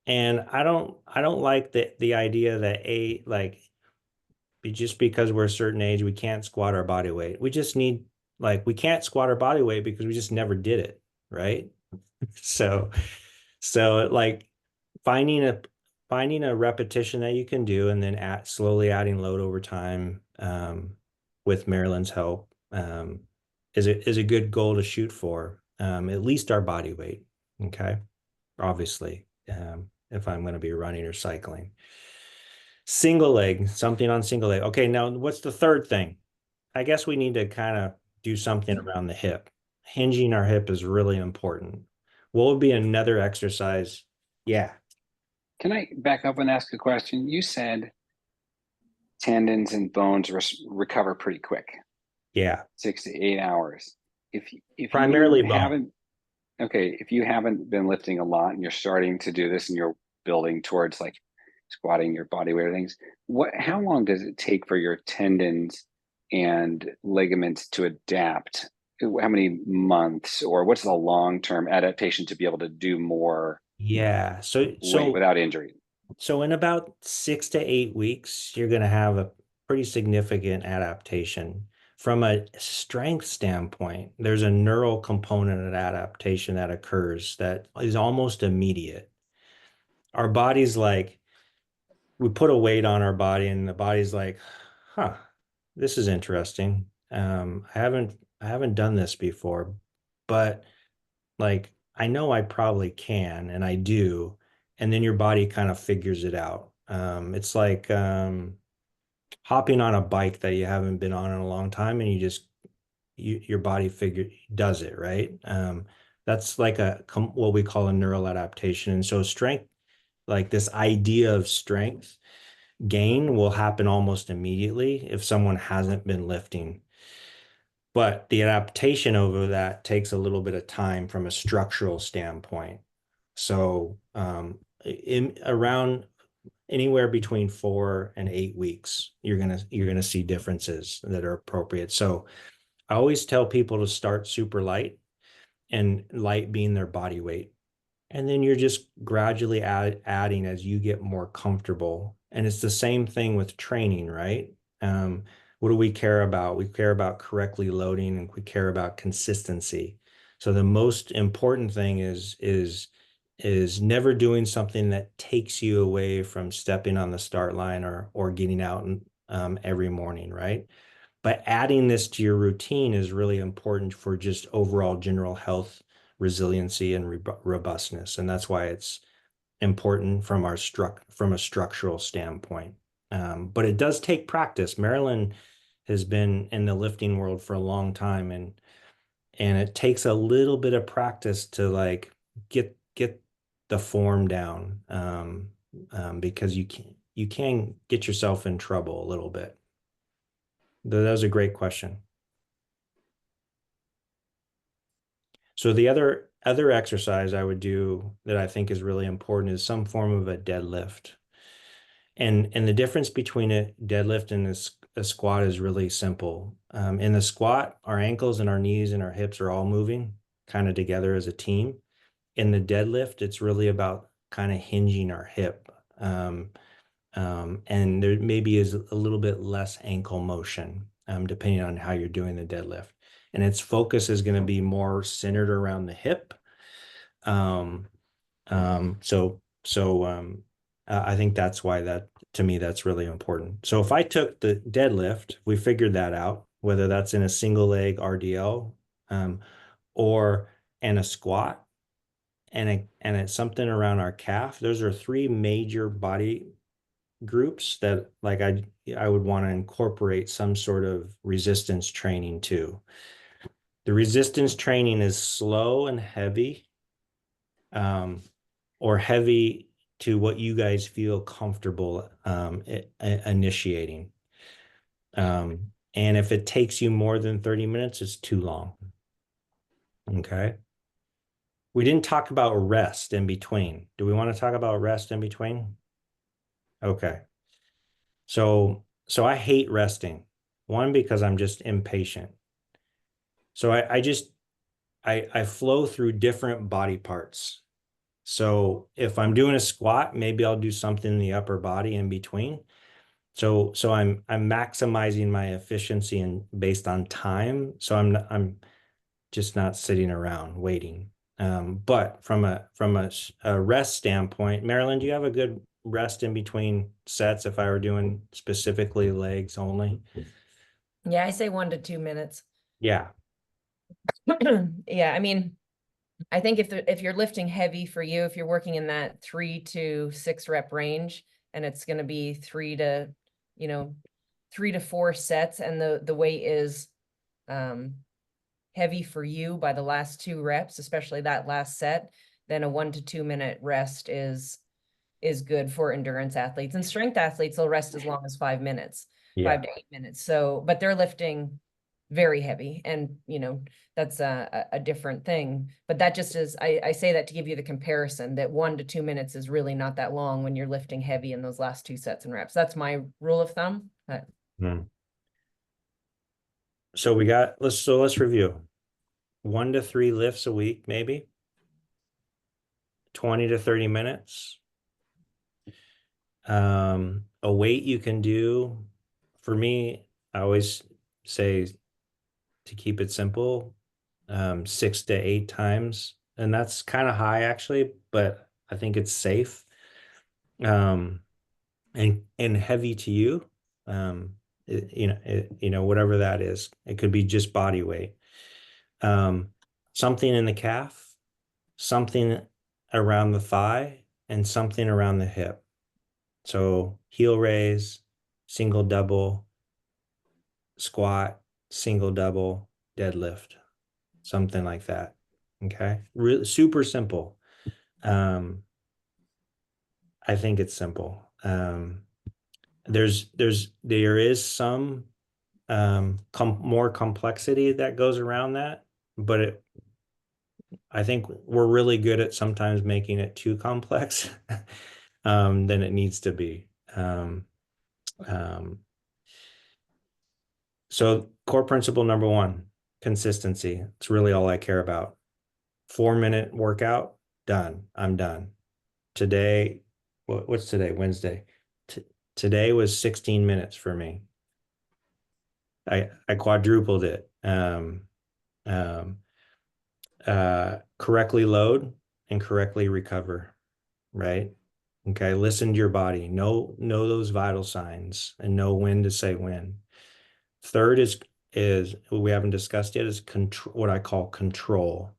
Speaker 2: And I don't like the idea that just because we're a certain age, we can't squat our body weight. We just need, we can't squat our body weight because we just never did it, right? So like finding a repetition that you can do and then slowly adding load over time with Marilyn's help is a good goal to shoot for, at least our body weight. Okay. Obviously, if I'm going to be running or cycling. Single leg, something on single leg. Okay, now what's the third thing? I guess we need to kind of do something around the hip. Hinging our hip is really important. What would be another exercise? Yeah.
Speaker 5: Can I back up and ask a question? You said tendons and bones recover pretty quick,
Speaker 2: Yeah.
Speaker 5: 6 to 8 hours. If
Speaker 2: Primarily
Speaker 5: you
Speaker 2: bone.
Speaker 5: if you haven't been lifting a lot and you're starting to do this and you're building towards like squatting your body weight or things, how long does it take for your tendons and ligaments to adapt? How many months, or what's the long-term adaptation to be able to do more
Speaker 2: Yeah.
Speaker 5: weight without injury?
Speaker 2: So in about 6 to 8 weeks, you're going to have a pretty significant adaptation. From a strength standpoint, there's a neural component of adaptation that occurs that is almost immediate. Our body's like, we put a weight on our body and the body's like, huh, this is interesting. I haven't done this before, but like I know I probably can and I do. And then your body kind of figures it out. It's like hopping on a bike that you haven't been on in a long time and your body does it, right? That's like what we call a neural adaptation. And so strength, like this idea of strength gain will happen almost immediately if someone hasn't been lifting. But the adaptation over that takes a little bit of time from a structural standpoint. So in around anywhere between 4 and 8 weeks, you're gonna see differences that are appropriate. So I always tell people to start super light, and light being their body weight. And then you're just gradually adding as you get more comfortable. And it's the same thing with training, right? What do we care about? We care about correctly loading and we care about consistency. So the most important thing is never doing something that takes you away from stepping on the start line or getting out every morning, right? But adding this to your routine is really important for just overall general health, resiliency, and robustness. And that's why it's important from a structural standpoint. But it does take practice. Marilyn has been in the lifting world for a long time, and it takes a little bit of practice to like get the form down, because you can get yourself in trouble a little bit. That was a great question. So the other exercise I would do that I think is really important is some form of a deadlift. And the difference between a deadlift and a squat is really simple. In the squat, our ankles and our knees and our hips are all moving kind of together as a team. In the deadlift, it's really about kind of hinging our hip. And there maybe is a little bit less ankle motion, depending on how you're doing the deadlift. And its focus is going to be more centered around the hip. I think that's why to me, that's really important. So if I took the deadlift, we figured that out, whether that's in a single leg RDL, or in a squat, and it's something around our calf. Those are 3 major body groups that like I would want to incorporate some sort of resistance training to. The resistance training is slow and heavy, or heavy to what you guys feel comfortable initiating. And if it takes you more than 30 minutes, it's too long. Okay. We didn't talk about rest in between. Do we want to talk about rest in between? Okay. So I hate resting. One, because I'm just impatient. So I flow through different body parts. So if I'm doing a squat, maybe I'll do something in the upper body in between. So I'm maximizing my efficiency and based on time. So I'm just not sitting around waiting. But from a rest standpoint, Marilyn, do you have a good rest in between sets if I were doing specifically legs only?
Speaker 1: Yeah, I say 1 to 2 minutes.
Speaker 2: Yeah.
Speaker 1: Yeah, I mean, I think if you're lifting heavy for you, if you're working in that 3 to 6 rep range, and it's going to be 3 to 4 sets, and the weight is heavy for you by the last 2 reps, especially that last set, then a 1 to 2 minute rest is good for endurance athletes. And strength athletes will rest as long as 5 minutes,
Speaker 2: Yeah.
Speaker 1: 5 to 8 minutes. So, but they're lifting very heavy, and that's a different thing. But that just is, I say that to give you the comparison that 1 to 2 minutes is really not that long when you're lifting heavy in those last 2 sets and reps. That's my rule of thumb.
Speaker 2: So let's review. 1 to 3 lifts a week, maybe 20 to 30 minutes. A weight you can do, for me, I always say to keep it simple, 6 to 8 times. And that's kind of high actually, but I think it's safe. And heavy to you. Whatever that is. It could be just body weight. Something in the calf, something around the thigh, and something around the hip. So heel raise, single, double, squat, single, double, deadlift, something like that. Okay. Really super simple. I think it's simple. There is some more complexity that goes around that, but I think we're really good at sometimes making it too complex than it needs to be. So core principle number 1, consistency. It's really all I care about. 4-minute workout, done. I'm done. Today, what's today? Wednesday. Today was 16 minutes for me. I quadrupled it. Correctly load and correctly recover, right? Okay, listen to your body. Know those vital signs and know when to say when. Third is we haven't discussed yet is control, what I call control.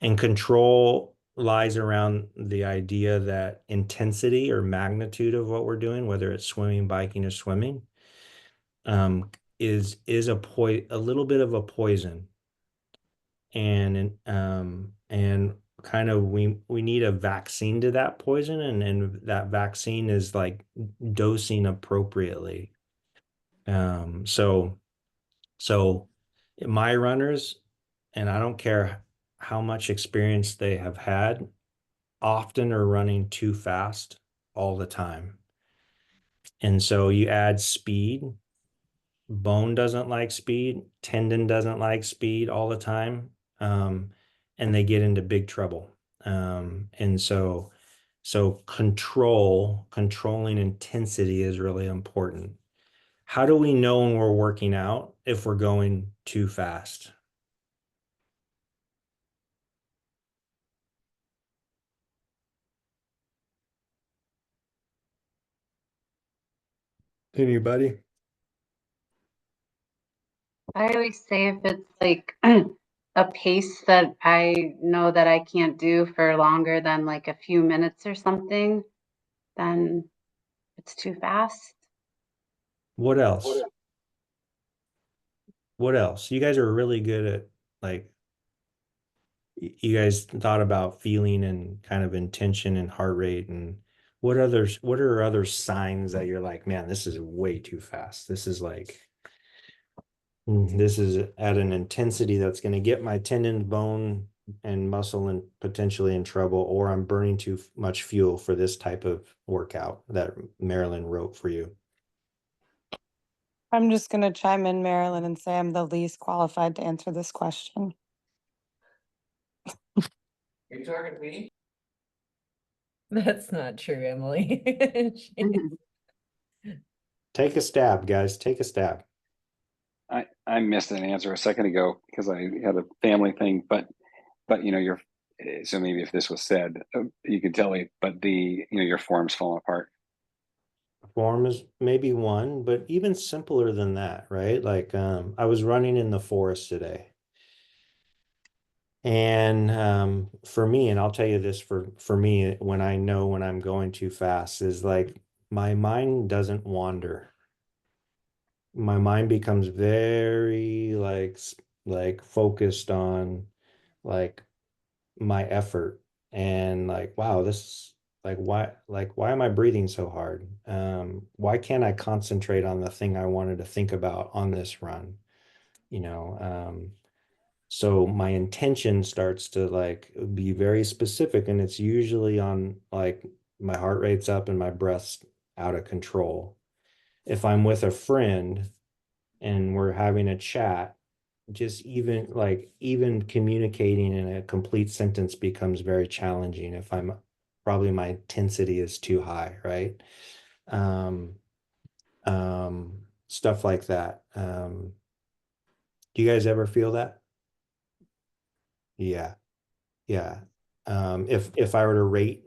Speaker 2: And control lies around the idea that intensity or magnitude of what we're doing, whether it's swimming, biking, or swimming, is a little bit of a poison. And kind of we need a vaccine to that poison, and that vaccine is like dosing appropriately. So my runners, and I don't care how much experience they have had, often are running too fast all the time. And so you add speed. Bone doesn't like speed, tendon doesn't like speed all the time, and they get into big trouble. And so controlling intensity is really important. How do we know when we're working out if we're going too fast? Anybody?
Speaker 4: I always say if it's like a pace that I know that I can't do for longer than like a few minutes or something, then it's too fast.
Speaker 2: What else? What else? You guys are really good at, like, you guys thought about feeling and kind of intention and heart rate, and what are other signs that you're like, man, this is way too fast. This is at an intensity that's going to get my tendon, bone, and muscle and potentially in trouble, or I'm burning too much fuel for this type of workout that Marilyn wrote for you.
Speaker 8: I'm just going to chime in, Marilyn, and say I'm the least qualified to answer this question.
Speaker 7: You talking to me?
Speaker 1: That's not true, Emily.
Speaker 4: Mhm.
Speaker 2: Take a stab, guys. Take a stab.
Speaker 5: I missed an answer a second ago because I had a family thing, but you're so maybe if this was said, you could tell me, but your form's falling apart.
Speaker 2: Form is maybe one, but even simpler than that, right? Like, I was running in the forest today. And for me, and I'll tell you this, for me, when I know when I'm going too fast, is like my mind doesn't wander. My mind becomes very like focused on like my effort, and like, wow, this, why am I breathing so hard? Why can't I concentrate on the thing I wanted to think about on this run? You know, so my intention starts to like be very specific, and it's usually on like my heart rate's up and my breath's out of control. If I'm with a friend and we're having a chat, just even communicating in a complete sentence becomes very challenging if I'm probably my intensity is too high, right? Um, Stuff like that. Do you guys ever feel that? Yeah. Yeah. If I were to rate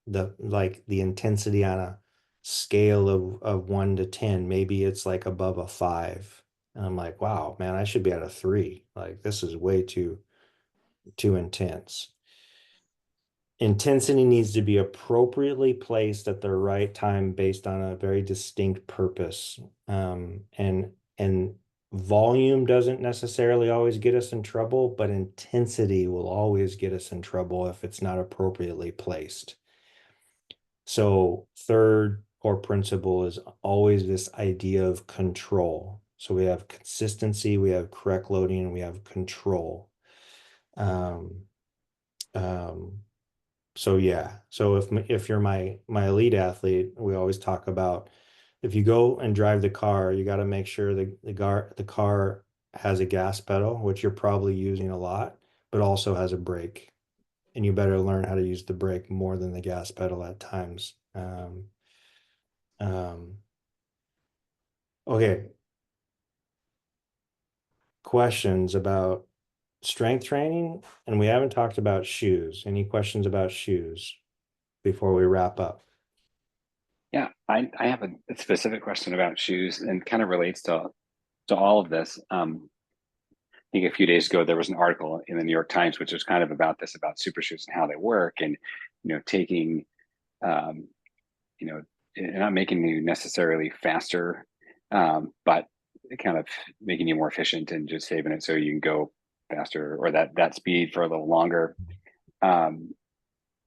Speaker 2: the intensity on a scale of 1 to 10, maybe it's like above a 5. And I'm like, wow, man, I should be at a 3. Like this is way too intense. Intensity needs to be appropriately placed at the right time based on a very distinct purpose. And volume doesn't necessarily always get us in trouble, but intensity will always get us in trouble if it's not appropriately placed. So third core principle is always this idea of control. So we have consistency, we have correct loading, and we have control. Um, um, so yeah, so if you're my elite athlete, we always talk about if you go and drive the car, you got to make sure the car has a gas pedal, which you're probably using a lot, but also has a brake, and you better learn how to use the brake more than the gas pedal at times. Um, okay, questions about strength training, and we haven't talked about shoes. Any questions about shoes before we wrap up?
Speaker 5: Yeah, I have a specific question about shoes and kind of relates to all of this. I think a few days ago there was an article in the New York Times which was kind of about this, about super shoes and how they work, and taking um, you know not making you necessarily faster, but kind of making you more efficient and just saving it so you can go faster or that speed for a little longer. Um,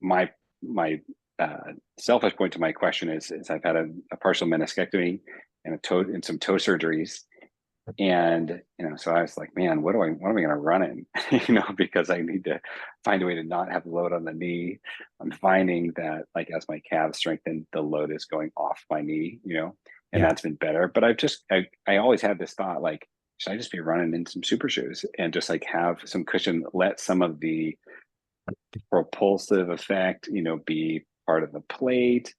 Speaker 5: my my selfish point to my question is I've had a partial meniscectomy and and some toe surgeries, and so I was like, man, what am I going to run in? Because I need to find a way to not have load on the knee. I'm finding that, like, as my calves strengthen, the load is going off my knee, and
Speaker 2: Yeah.
Speaker 5: that's been better. But I always had this thought, like, should I just be running in some super shoes and just like have some cushion, let some of the propulsive effect, be part of the plate.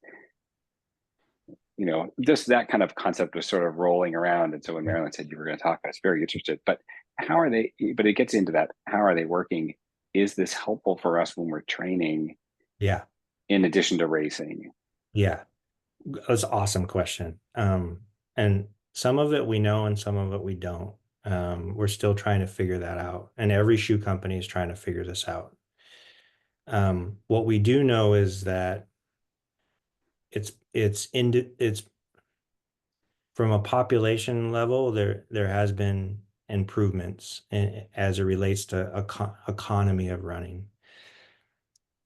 Speaker 5: Just that kind of concept was sort of rolling around. And so when Marilyn said you were going to talk, I was very interested. But but it gets into that. How are they working? Is this helpful for us when we're training
Speaker 2: Yeah.
Speaker 5: in addition to racing?
Speaker 2: Yeah. That's an awesome question. And some of it we know and some of it we don't. We're still trying to figure that out. And every shoe company is trying to figure this out. What we do know is that it's from a population level, there has been improvements as it relates to economy of running.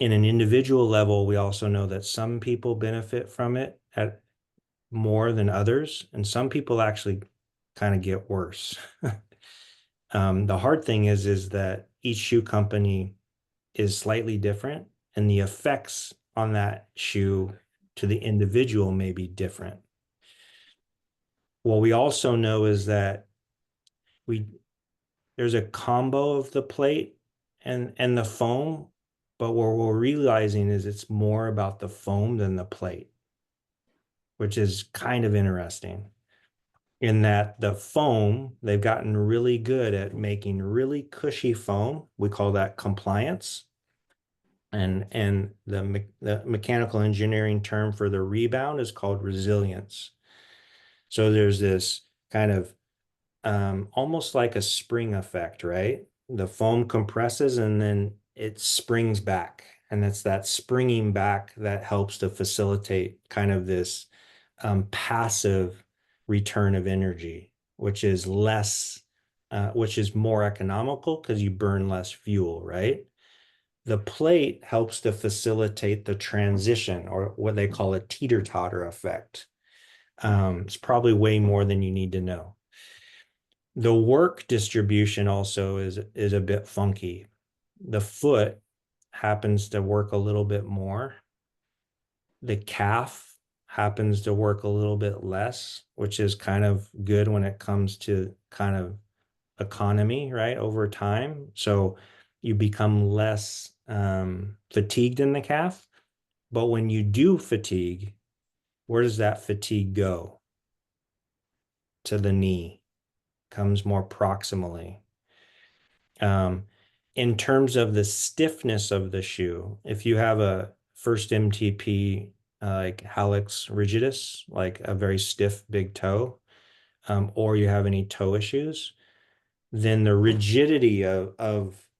Speaker 2: In an individual level, we also know that some people benefit from it at more than others, and some people actually kind of get worse. The hard thing is that each shoe company is slightly different, and the effects on that shoe to the individual may be different. What we also know is that there's a combo of the plate and the foam, but what we're realizing is it's more about the foam than the plate, which is kind of interesting. In that the foam, they've gotten really good at making really cushy foam. We call that compliance. And the mechanical engineering term for the rebound is called resilience. So there's this kind of almost like a spring effect, right? The foam compresses and then it springs back. And it's that springing back that helps to facilitate kind of this passive return of energy, which is which is more economical because you burn less fuel, right? The plate helps to facilitate the transition, or what they call a teeter-totter effect. It's probably way more than you need to know. The work distribution also is a bit funky. The foot happens to work a little bit more. The calf happens to work a little bit less, which is kind of good when it comes to kind of economy, right, over time. So you become less fatigued in the calf. But when you do fatigue, where does that fatigue go? To the knee. comes more proximally. In terms of the stiffness of the shoe, if you have a first MTP, like hallux rigidus, like a very stiff big toe, or you have any toe issues, then the rigidity of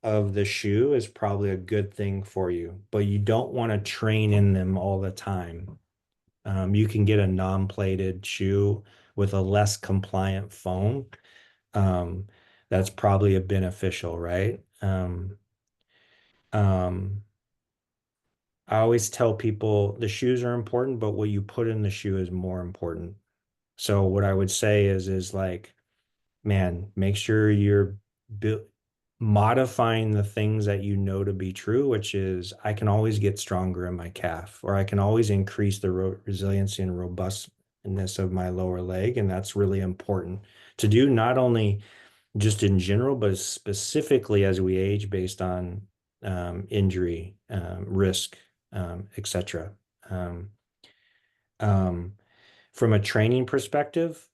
Speaker 2: the shoe is probably a good thing for you, but you don't want to train in them all the time. You can get a non-plated shoe with a less compliant foam. That's probably a beneficial, right? I always tell people the shoes are important, but what you put in the shoe is more important. So what I would say is like, man, make sure you're modifying the things that you know to be true, which is I can always get stronger in my calf, or I can always increase the resiliency and robustness of my lower leg. And that's really important to do, not only just in general, but specifically as we age based on injury, risk, etc. From a training perspective,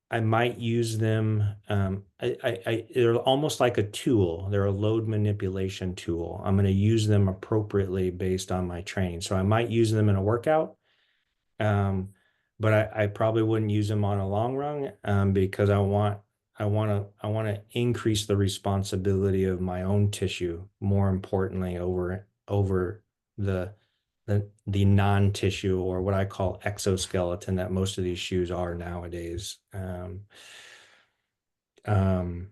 Speaker 2: I might use them. They're almost like a tool. They're a load manipulation tool. I'm going to use them appropriately based on my training. So I might use them in a workout, but I probably wouldn't use them on a long run because I want to increase the responsibility of my own tissue, more importantly, over the the non-tissue, or what I call exoskeleton, that most of these shoes are nowadays. So I'm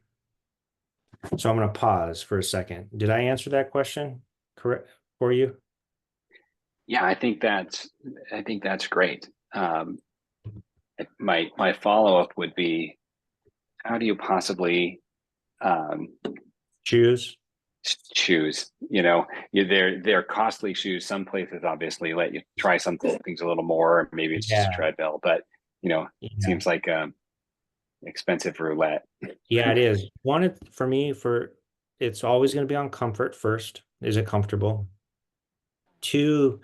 Speaker 2: going to pause for a second. Did I answer that question correct for you?
Speaker 5: Yeah, I think that's great. My follow-up would be, how do you possibly
Speaker 2: Choose.
Speaker 5: choose? They're costly shoes. Some places obviously let you try some things a little more. Maybe it's just a
Speaker 2: Yeah.
Speaker 5: treadmill, but
Speaker 2: Yeah.
Speaker 5: it seems like expensive roulette.
Speaker 2: Yeah, it is. For me, it's always going to be on comfort first. Is it comfortable? Two,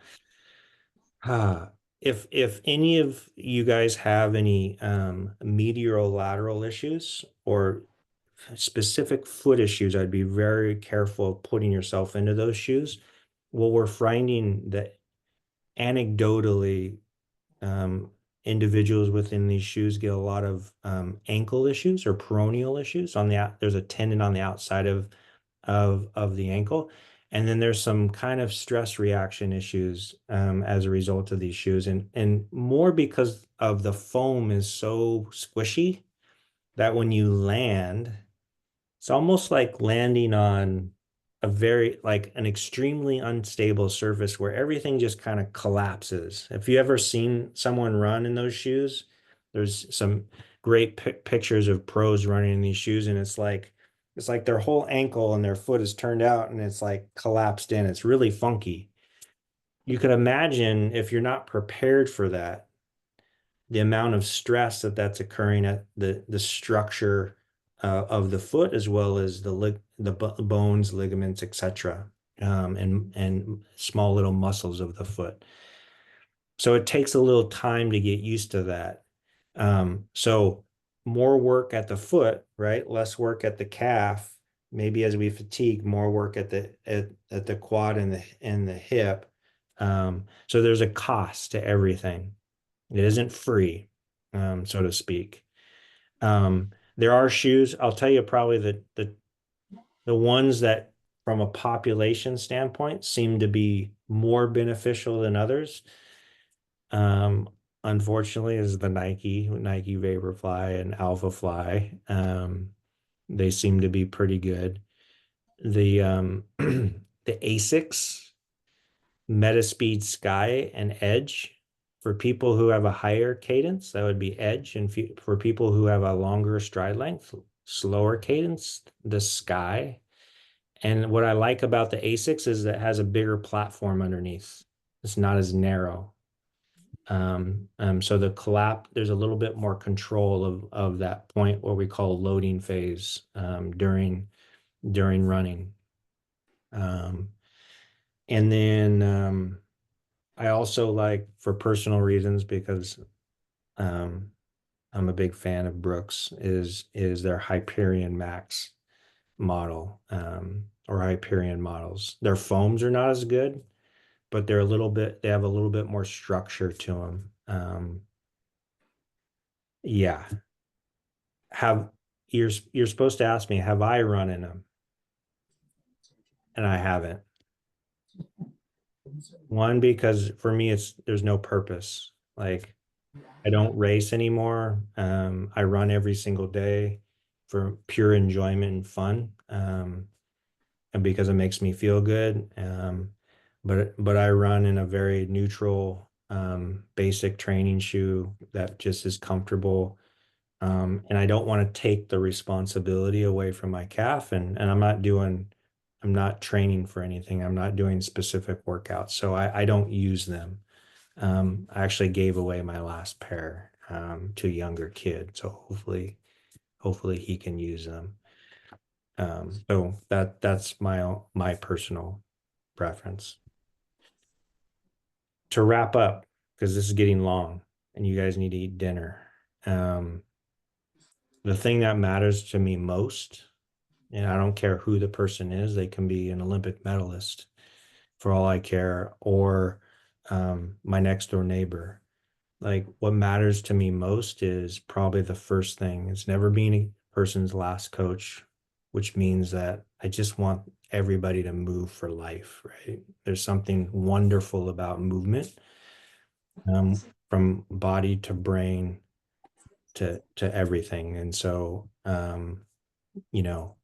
Speaker 2: if any of you guys have any medial-lateral issues or specific foot issues, I'd be very careful of putting yourself into those shoes. Well, we're finding that anecdotally, individuals within these shoes get a lot of ankle issues or peroneal issues there's a tendon on the outside of the ankle, and then there's some kind of stress reaction issues as a result of these shoes, and more because of the foam is so squishy that when you land, it's almost like landing on an extremely unstable surface where everything just kind of collapses. If you ever seen someone run in those shoes, there's some great pictures of pros running in these shoes, and it's like their whole ankle and their foot is turned out and it's like collapsed in. It's really funky. You could imagine, if you're not prepared for that, the amount of stress that's occurring at the structure of the foot, as well as the bones, ligaments, etc., and small little muscles of the foot. So it takes a little time to get used to that. So more work at the foot, right? Less work at the calf. Maybe as we fatigue, more work at the quad and the hip. So there's a cost to everything. It isn't free, so to speak. There are shoes. I'll tell you probably the ones that, from a population standpoint, seem to be more beneficial than others. Unfortunately, is the Nike Vaporfly and Alpha Fly. They seem to be pretty good. The the Asics, Metaspeed Sky and Edge. For people who have a higher cadence, that would be Edge. And for people who have a longer stride length, slower cadence, the Sky. And what I like about the Asics is that it has a bigger platform underneath. It's not as narrow. So there's a little bit more control of that point, what we call loading phase, during running. And then I also like, for personal reasons, because I'm a big fan of Brooks is their Hyperion Max model, or Hyperion models. Their foams are not as good, but they have a little bit more structure to them. Yeah. Have you're supposed to ask me, have I run in them? And I haven't. One, because for me, there's no purpose. Like, I don't race anymore. I run every single day for pure enjoyment and fun. And because it makes me feel good. But I run in a very neutral, basic training shoe that just is comfortable. And I don't want to take the responsibility away from my calf. And I'm not training for anything. I'm not doing specific workouts. So I don't use them. I actually gave away my last pair to a younger kid. So hopefully he can use them. So that's my personal preference. To wrap up, because this is getting long and you guys need to eat dinner. The thing that matters to me most, and I don't care who the person is, they can be an Olympic medalist for all I care, or my next door neighbor. Like, what matters to me most is probably the first thing. It's never being a person's last coach, which means that I just want everybody to move for life, right? There's something wonderful about movement, from body to brain to everything. And so, you know,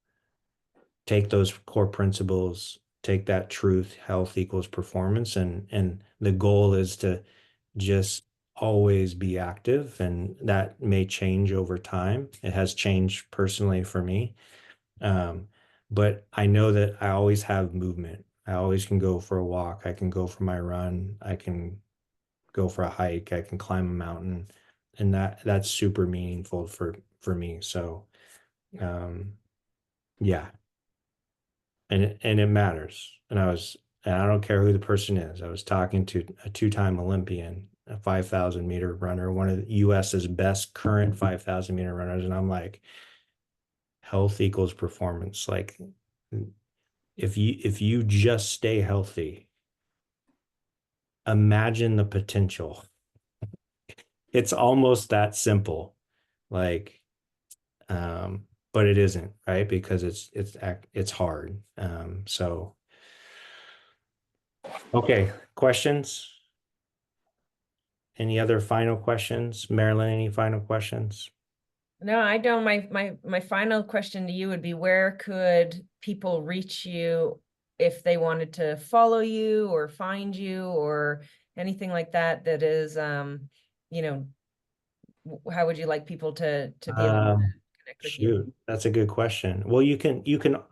Speaker 2: take those core principles, take that truth, health equals performance, and the goal is to just always be active, and that may change over time. It has changed personally for me. But I know that I always have movement. I always can go for a walk. I can go for my run. I can go for a hike. I can climb a mountain, and that's super meaningful for me. So, yeah, and it matters. And I don't care who the person is. I was talking to a two-time Olympian, a 5,000 meter runner, one of the US's best current 5,000 meter runners, and I'm like, health equals performance. Like, if you just stay healthy, imagine the potential. It's almost that simple. Like, but it isn't, right? Because it's hard. So okay, questions? Any other final questions? Marilyn, any final questions?
Speaker 1: No, I don't. My final question to you would be, where could people reach you if they wanted to follow you or find you or anything like that, that is, you know, how would you like people to be able to connect with you?
Speaker 2: Shoot, that's a good question. Well,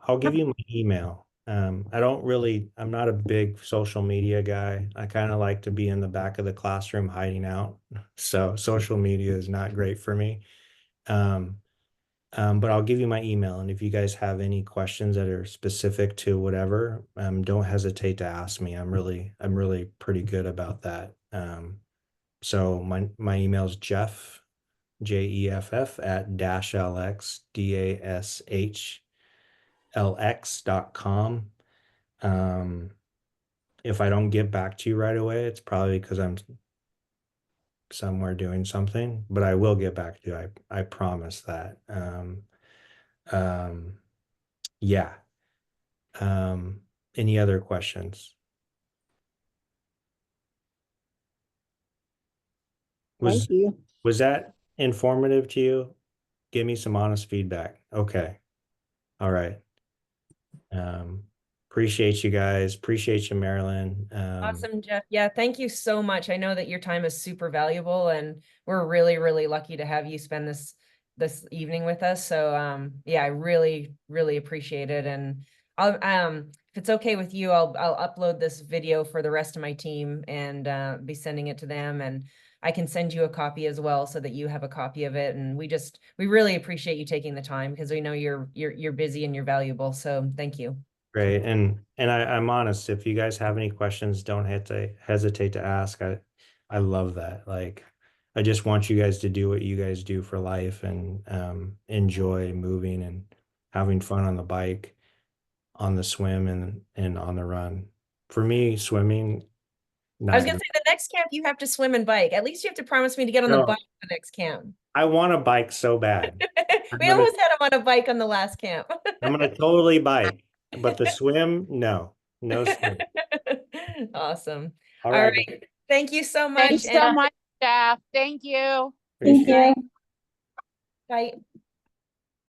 Speaker 2: I'll give you my email. I'm not a big social media guy. I kind of like to be in the back of the classroom hiding out. So social media is not great for me. Um, but I'll give you my email. And if you guys have any questions that are specific to whatever, don't hesitate to ask me. I'm really pretty good about that. So my email is Jeff at -LX.com. If I don't get back to you right away, it's probably because I'm somewhere doing something, but I will get back to you. I promise that. Yeah. Any other questions? Was
Speaker 3: Thank you.
Speaker 2: was that informative to you? Give me some honest feedback. Okay. All right. Um, appreciate you guys. Appreciate you, Marilyn.
Speaker 1: Awesome, Jeff. Yeah, thank you so much. I know that your time is super valuable, and we're really, really lucky to have you spend this evening with us. So yeah, I really, really appreciate it. And I'll if it's okay with you, I'll upload this video for the rest of my team and be sending it to them. And I can send you a copy as well so that you have a copy of it. And we really appreciate you taking the time, because we know you're busy and you're valuable. So thank you.
Speaker 2: Great. And I'm honest, if you guys have any questions, don't hesitate to ask. I love that. Like, I just want you guys to do what you guys do for life and enjoy moving and having fun on the bike, on the swim and on the run. For me, swimming,
Speaker 1: I was
Speaker 2: not
Speaker 1: gonna say the next camp you have to swim and bike. At least you have to promise me to get on the
Speaker 2: No.
Speaker 1: bike the next camp.
Speaker 2: I want a bike so bad.
Speaker 1: We
Speaker 2: gonna-
Speaker 1: almost had him on a bike on the last camp.
Speaker 2: I'm gonna totally bike, but the swim, no swim.
Speaker 1: Awesome.
Speaker 2: All
Speaker 1: All
Speaker 2: right.
Speaker 1: right. Thank you so much.
Speaker 9: Thanks so much, Jeff. Thank you.
Speaker 2: Appreciate it.
Speaker 6: you.
Speaker 1: Bye.